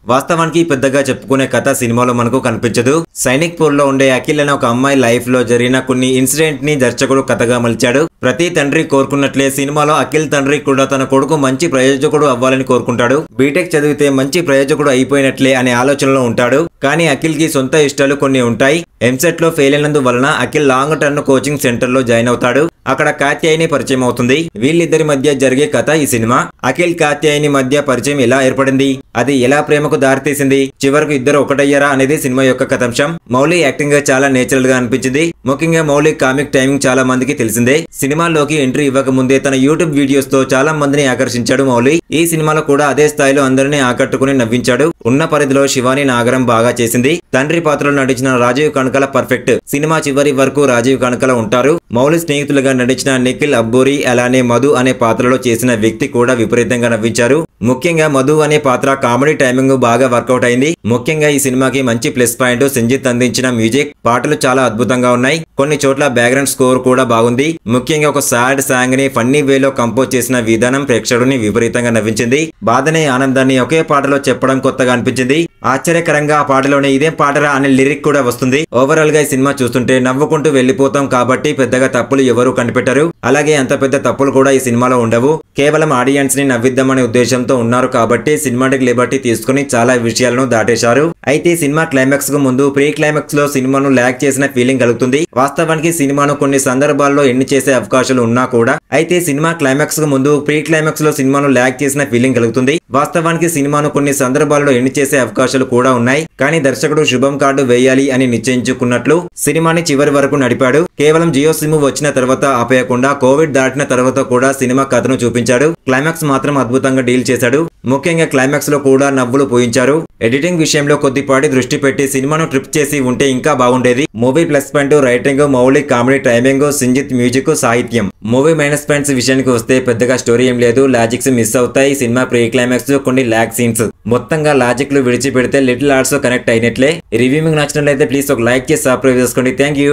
వాస్తవానికి పెద్దగా చెప్పుకునే కథ సినిమాలో మనకు కనిపించదు. సైనిక్ పూర్ లో ఉండే అఖిల్ అనే ఒక అమ్మాయి లైఫ్ లో జరిగిన కొన్ని ఇన్సిడెంట్ ని దర్శకుడు కథగా మలిచాడు. ప్రతి తండ్రి కోరుకున్నట్లే సినిమాలో అఖిల్ తండ్రి కూడా తన కొడుకు మంచి ప్రయోజకుడు అవ్వాలని కోరుకుంటాడు. బీటెక్ చదివితే మంచి ప్రయోజకుడు అయిపోయినట్లే అనే ఆలోచనలో ఉంటాడు. కానీ అఖిల్ కి సొంత ఇష్టాలు కొన్ని ఉంటాయి. ఎంసెట్ లో ఫెయిల్ అయినందు వలన Akhil long term coaching centre లో జాయిన్ అవుతాడు. అక్కడ కాత్యాయని పరిచయం అవుతుంది. వీళ్ళిద్దరి మధ్య జరిగే కథ ఈ సినిమా. అఖిల్ కాత్యాయని మధ్య పరిచయం ఎలా ఏర్పడింది, అది ఎలా ప్రేమకు దారితీసింది, చివరకు ఇద్దరు ఒకటయ్యారా అనేది సినిమా యొక్క కథాంశం. మౌలి యాక్టింగ్ చాలా నేచురల్ గా అనిపించింది. ముఖ్యంగా మౌలి కామిక్ టైమింగ్ చాలా మందికి తెలిసిందే. సినిమాల్లోకి ఎంట్రీ ఇవ్వక ముందే తన యూట్యూబ్ వీడియోస్ తో చాలా మందిని ఆకర్షించాడు మౌలి. ఈ సినిమాలో కూడా అదే స్థాయిలో అందరినీ ఆకట్టుకుని నవ్వించాడు. ఉన్న పరిధిలో శివాని నాగరం బాగా చేసింది. తండ్రి పాత్రలో నటించిన రాజీవ్ కనకల పర్ఫెక్ట్. సినిమా చివరి వరకు రాజీవ్ కనకల ఉంటారు. మౌలి స్నేహితులుగా నటించిన నిఖిల్ అబ్బూరి అలానే మధు అనే పాత్రలో చేసిన వ్యక్తి కూడా విపరీతంగా నవ్వించారు. ముఖ్యంగా మధు అనే పాత్ర కామెడీ టైమింగ్ బాగా వర్కౌట్ అయింది. ముఖ్యంగా ఈ సినిమాకి మంచి ప్లస్ పాయింట్ సంజిత్ అందించిన మ్యూజిక్. పాటలు చాలా అద్భుతంగా ఉన్నాయి. కొన్ని చోట్ల బ్యాక్గ్రౌండ్ స్కోర్ కూడా బాగుంది. ముఖ్యంగా ఒక సాడ్ సాంగ్ ని ఫన్నీ వేలో కంపోజ్ చేసిన విధానం ప్రేక్షకుడిని విపరీతంగా నవ్వించింది. బాధనే ఆనందాన్ని ఒకే పాటలో చెప్పడం కొత్తగా అనిపించింది. ఆశ్చర్యకరంగా ఆ పాటలోనే ఇదే పాటరా అనే లిరిక్ కూడా వస్తుంది. ఓవరాల్ గా ఈ సినిమా చూస్తుంటే నవ్వుకుంటూ వెళ్లిపోతాం కాబట్టి పెద్దగా తప్పులు ఎవరు కనిపెట్టరు. అలాగే అంత పెద్ద తప్పులు కూడా ఈ సినిమాలో ఉండవు. కేవలం ఆడియన్స్ ని నవ్విద్దామనే ఉద్దేశంతో ఉన్నారు కాబట్టి సినిమాటిక్ లిబర్టీ తీసుకుని చాలా విషయాలను దాటేశారు. అయితే సినిమా క్లైమాక్స్ కు ముందు ప్రీ క్లైమాక్స్ లో సినిమాను ల్యాగ్ చేసిన ఫీలింగ్ కలుగుతుంది. వాస్తవానికి సినిమాను కొన్ని సందర్భాల్లో ఎండ్ చేసే అవకాశాలు ఉన్నా కూడా అయితే సినిమా క్లైమాక్స్ కు ముందు ప్రీ క్లైమాక్స్ లో సినిమాను ల్యాగ్ చేసిన ఫీలింగ్ కలుగుతుంది. వాస్తవానికి సినిమాను కొన్ని సందర్భాల్లో ఎండ్ చేసే అవకాశాలు కూడా ఉన్నాయి. కానీ దర్శకుడు శుభం కార్డు వేయాలి అని నిశ్చయించుకున్నట్లు సినిమాని చివరి వరకు నడిపాడు. కేవలం జియో సిమ్ వచ్చిన తర్వాత ఆపేయకుండా కోవిడ్ దాటిన తర్వాత కూడా సినిమా కథను చూపించాడు. క్లైమాక్స్ మాత్రం అద్భుతంగా డీల్ చేశాడు. ముఖ్యంగా క్లైమాక్స్ లో కూడా నవ్వులు పోయించారు. ఎడిటింగ్ విషయంలో కొద్దిపాటి దృష్టి పెట్టి సినిమాను ట్రిప్ చేసి ఉంటే ఇంకా బాగుండేది. Movie plus point writing, Maulik comedy timing, Sanjit music, సాహిత్యం. మూవీ మైనస్ పాయింట్స్ విషయానికి వస్తే పెద్దగా స్టోరీ ఏం లేదు. లాజిక్స్ మిస్ అవుతాయి. సినిమా ప్రీ క్లైమాక్స్ కొన్ని ల్యాగ్ సీన్స్. మొత్తంగా లాజిక్ లు విడిచిపెడితే లిటిల్ ఆర్ట్స్ కనెక్ట్ అయినట్లే. రివ్యూ మీకు నచ్చినట్లయితే ప్లీజ్ ఒక లైక్ చేసి సబ్స్క్రైబ్ చేసుకోండి. Thank you.